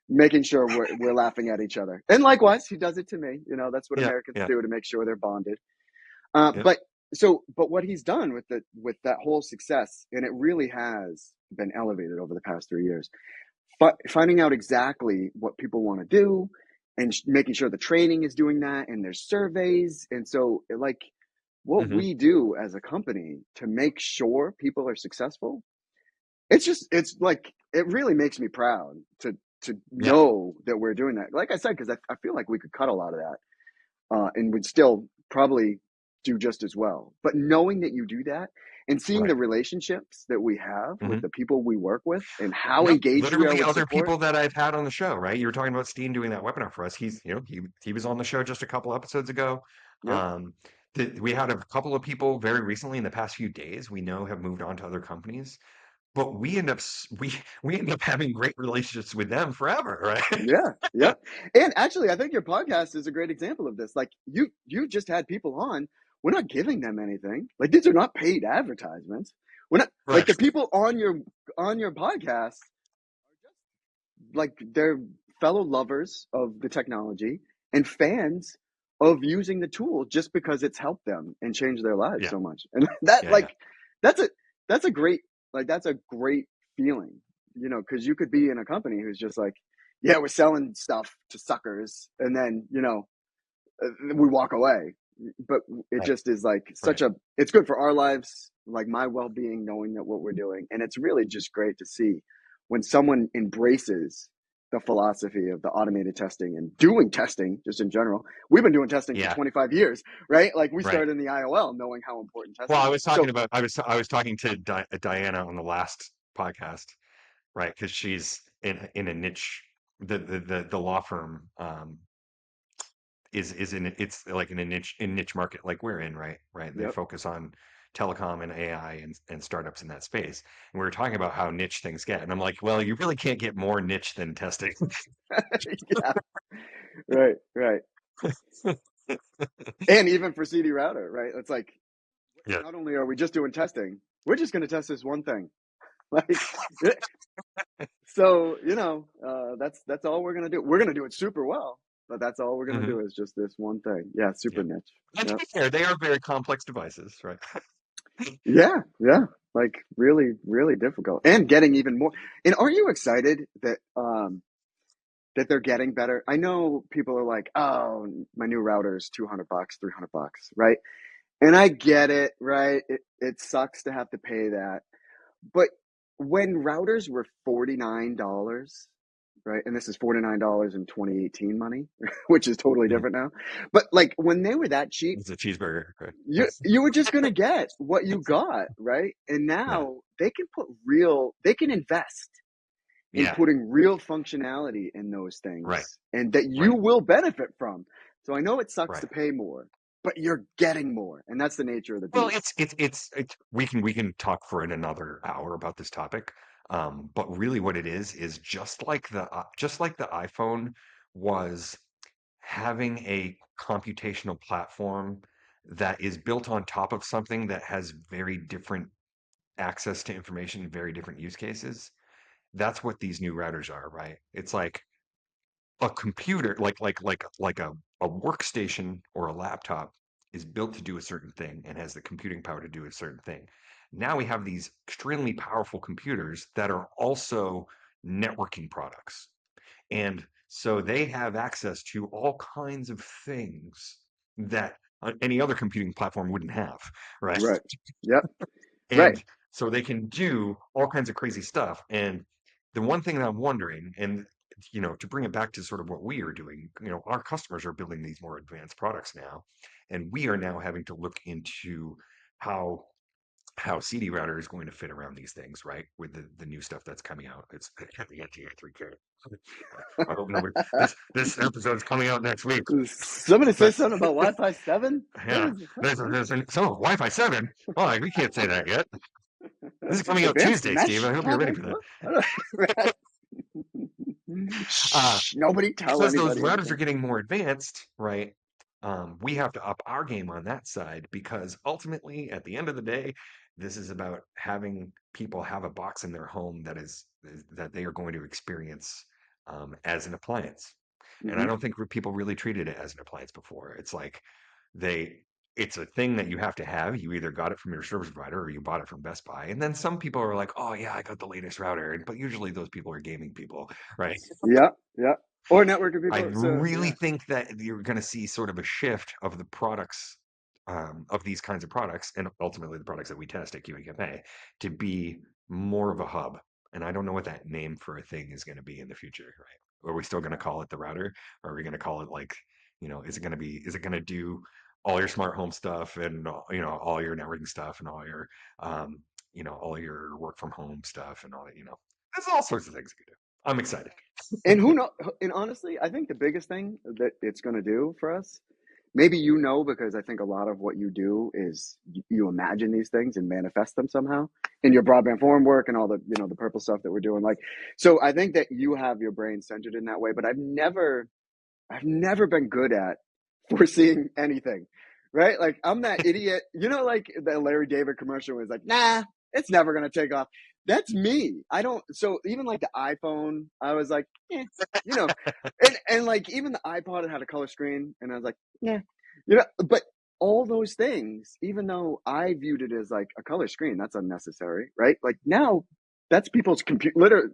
making sure we're laughing at each other. And likewise, he does it to me. That's what Yeah, Americans yeah, do to make sure they're bonded. yeah. But what he's done with that whole success, and it really has been elevated over the past 3 years, finding out exactly what people want to do and making sure the training is doing that, and there's surveys. And so, like, what Hmm. we do as a company to make sure people are successful, it's like, it really makes me proud to Yeah, know that we're doing that. Like I said, because I feel like we could cut a lot of that, and would still probably do just as well. But knowing that you do that and seeing right. the relationships that we have with Hmm. the people we work with and how Yep, engaged we are literally with other support. people that I've had on the show, right? You were talking about Steen doing that webinar for us. He was on the show just a couple episodes ago. Yep. Um, we had a couple of people very recently in the past few days we know have moved on to other companies, but we end up having great relationships with them forever, right? Yeah. Yep. And actually, I think your podcast is a great example of this. Like, you just had people on. We're not giving them anything. Like, these are not paid advertisements. We're not, like, Right. the people on your podcast, like, they're fellow lovers of the technology and fans of using the tool just because it's helped them and changed their lives Yeah. so much. And that, Yeah. Yeah. like, that's a that's a great, that's a great feeling, because you could be in a company who's just like, yeah, we're selling stuff to suckers, and then we walk away. But it Right. just is like Right. it's good for our lives, like my well-being, knowing that what we're doing. And it's really just great to see when someone embraces the philosophy of the automated testing and doing testing just in general. We've been doing testing for Yeah. 25 years, right? Like, we Right. started in the IOL knowing how important Well, testing I was. was talking So about I was talking to Diana on the last podcast, right? Because she's in a niche. The law firm is in it's like in a niche market like we're in, right? Right. They yep. focus on telecom and AI and startups in that space. And we were talking about how niche things get. And I'm like, well, you really can't get more niche than testing. Yeah. Right. Right. And even for CD router, right? It's like, Yeah. not only are we just doing testing, we're just going to test this one thing. Like, so, that's all we're gonna do. We're gonna do it super well, but that's all we're gonna Hmm. do is just this one thing. Yeah, super Yeah. niche. And to Yep. be fair, they are very complex devices, right? Yeah, yeah. Like, really, really difficult, and getting even more. And are you excited that they're getting better? I know people are like, "Oh, my new router is $200, $300, right?" And I get it, right? It sucks to have to pay that. But when routers were $49, right? And this is $49 in 2018 money, which is totally Mhm. different now. But, like, when they were that cheap, It's a cheeseburger, right? you were just gonna get what you got, right? And Yeah. now they can invest in Yeah. putting real functionality in those Right. things, and that you Right. will benefit from. So I know it sucks Right. to pay more, but you're getting more, and that's the nature of the Well, beast. it's we can talk for another hour about this topic. But really what it is just like the iPhone was having a computational platform that is built on top of something that has very different access to information, very different use cases. That's what these new routers are, right? It's like a computer, like a workstation or a laptop is built to do a certain thing and has the computing power to do a certain thing. Now we have these extremely powerful computers that are also networking products. And so they have access to all kinds of things that any other computing platform wouldn't have, right? Right. Yep. Right. And so they can do all kinds of crazy stuff. And the one thing that I'm wondering, and to bring it back to sort of what we are doing, our customers are building these more advanced products now, and we are now having to look into how CD router is going to fit around these things, right? With the new stuff that's coming out. It's the NTA3K. I hope nobody. This episode's coming out next week, Somebody say but something about Wi-Fi 7? What yeah, is there's some Wi-Fi 7. Oh, we can't say that yet. This is coming out advanced Tuesday, Steve. mesh I hope you're ready toggle? for that. What? Uh, Shh, nobody tell because those anybody routers are anything. getting more advanced, right? We have to up our game on that side because ultimately, at the end of the day, This is about having people have a box in their home that they are going to experience as an appliance. And I Hmm. don't think people really treated it as an appliance before. It's like they it's a thing that you have to have. You either got it from your service provider or you bought it from Best Buy. And then some people are like, "Oh yeah, I got the latest router." But usually those people are gaming people, right? Yeah, yeah. Or networking I people. So really yeah. think that you're going to see sort of a shift of the products, of these kinds of products, and ultimately the products that we test at QA Cafe, to be more of a hub. And I don't know what that name for a thing is going to be in the future, right? Are we still going to call it the router? Or are we going to call it like, is it going to do all your smart home stuff and, all your networking stuff and um, all your work from home stuff and all that, there's all sorts of things you can do. I'm excited. And who know? And honestly, I think the biggest thing that it's going to do for us, maybe because I think a lot of what you do is you imagine these things and manifest them somehow in your broadband forum work and all the the purple stuff that we're doing. Like, so I think that you have your brain centered in that way. But I've never been good at foreseeing anything, right? Like I'm that idiot, like the Larry David commercial was like, nah, it's never gonna take off. That's me. I don't. So even like the iPhone, I was like, you know, and like even the iPod, it had a color screen, and I was like, yeah, But all those things, even though I viewed it as like a color screen, that's unnecessary, right? Like now. That's people's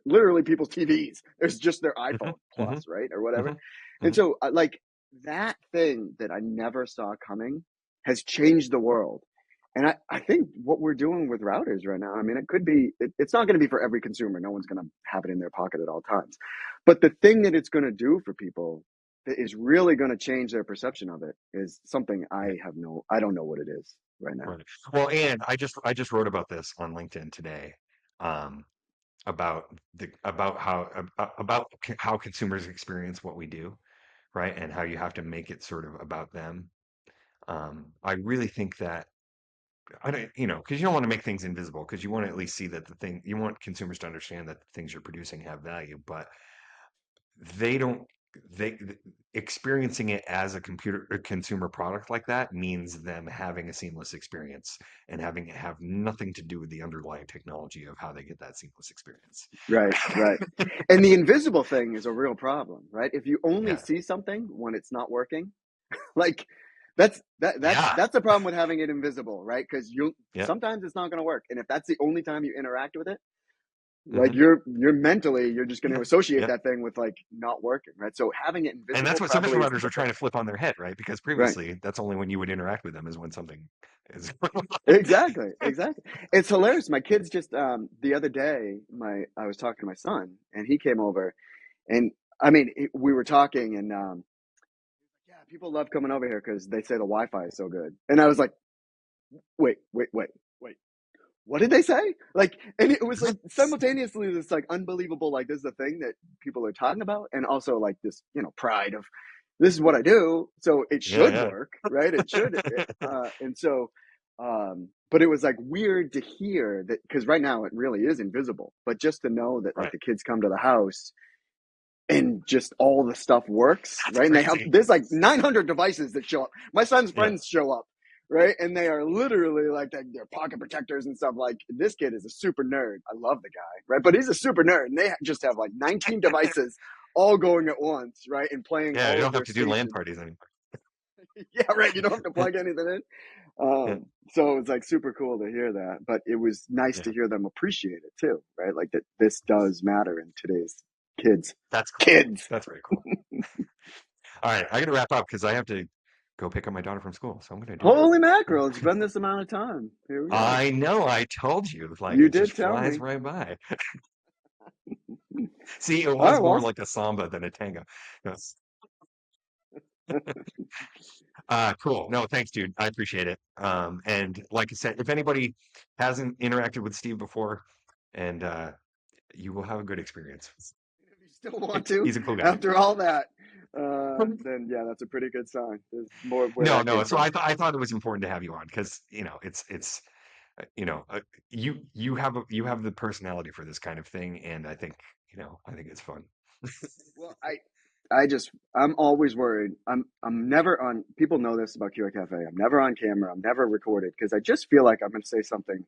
literally people's TVs. There's just their Mhm, iPhone mhm, Plus, right, or whatever. mhm, And mhm. so, like that thing that I never saw coming has changed the world. And I think what we're doing with routers right now, I mean, it's not going to be for every consumer. No one's going to have it in their pocket at all times. But the thing that it's going to do for people that is really going to change their perception of it is something Yeah, I don't know what it is right now. right. Well, and I just wrote about this on LinkedIn today, um, about how consumers experience what we do, right? And how you have to make it sort of about them. I really think that I don't, because you don't want to make things invisible, because you want to at least see that you want consumers to understand that the things you're producing have value, but they don't they experiencing it as a consumer product like that means them having a seamless experience and having it have nothing to do with the underlying technology of how they get that seamless experience. Right, right. And the invisible thing is a real problem, right? If you only Yeah. see something when it's not working, like that's Yeah. that's the problem with having it invisible, right? Because you Yeah. sometimes it's not going to work, and if that's the only time you interact with it, like Hmm. you're just going to Yeah. associate Yeah. that thing with like not working, right? So having it And that's invisible what service probably providers isn't are the trying to fix, flip on their head, right? Because right? previously, that's only when you would interact with them is when something is. Exactly, exactly. It's hilarious. My kids just the other day, my I was talking to my son, and he came over, and I mean, we were talking, and yeah, people love coming over here because they say the Wi-Fi is so good, and I was like, wait. What did they say? Like, and it was like simultaneously this like unbelievable, like this is a thing that people are talking about, and also like this, pride of this is what I do, so it should Yeah. work, right? It should, and so, but it was like weird to hear that because right now it really is invisible, but just to know that like Right. the kids come to the house and just all the stuff works, That's right? And crazy. there's like 900 devices that show up. My son's Yeah. friends show up, right? And they are literally like their pocket protectors and stuff. Like this kid is a super nerd. I love the guy, right? But he's a super nerd, and they just have like 19 devices all going at once, right? And playing Yeah. You all of don't have their to do LAN stations. parties anymore. Yeah, right. You don't have to plug anything in. Yeah. So it was like super cool to hear that, but it was nice to Yeah. hear them appreciate it too, right? Like that this does matter in today's kids. That's cool. Kids. That's very cool. All right. I got to wrap up because I have to go pick up my daughter from school. So I'm going to do that. Holy mackerel, it's been this amount of time. Here we go. I know. I told you. Like, You it just did tell flies me. right by. See, it All was right, more well, like a samba than a tango. Yes. Cool. No, thanks, dude. I appreciate it. And like I said, if anybody hasn't interacted with Steve before, and you will have a good experience. if you still want to, He's a cool guy. after all that, then yeah, that's a pretty good sign. There's more of where No, that no. came So from. I thought it was important to have you on because it's you know you have the personality for this kind of thing, and I think it's fun. Well, I'm always worried. I'm never on. People know this about QA Cafe. I'm never on camera. I'm never recorded because I just feel like I'm going to say something.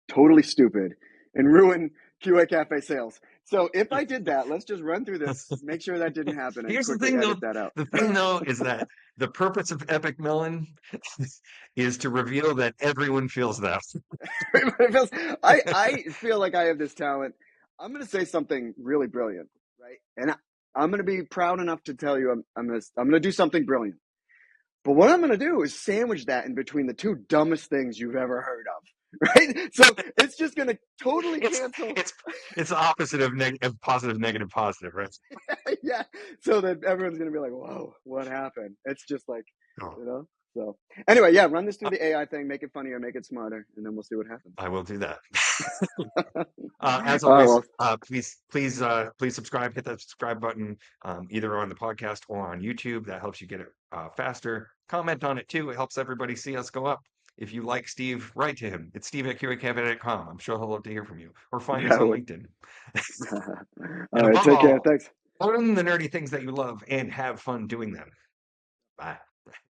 totally stupid and ruin QA Cafe sales. So if I did that, let's just run through this, make sure that didn't happen, and Here's the quickly thing, though. edit that out. The thing, though, is that the purpose of Epik Mellon is to reveal that everyone feels that. I feel like I have this talent. I'm going to say something really brilliant, right? And I'm going to be proud enough to tell you I'm going to do something brilliant. But what I'm going to do is sandwich that in between the two dumbest things you've ever heard of, right? So it's just going to totally cancel. It's the opposite of positive, negative, positive, right? Yeah. So that everyone's going to be like, whoa, what happened? It's just like, Oh. you know? So anyway, yeah, run this through the AI thing, make it funnier, make it smarter, and then we'll see what happens. I will do that. As always, please subscribe, hit that subscribe button, either on the podcast or on YouTube. That helps you get it faster. Comment on it too. It helps everybody see us go up. If you like Steve, write to him. It's steve@qacafe.com. I'm sure he'll love to hear from you. Or find us on LinkedIn. All right, take care. Thanks. Learn the nerdy things that you love and have fun doing them. Bye.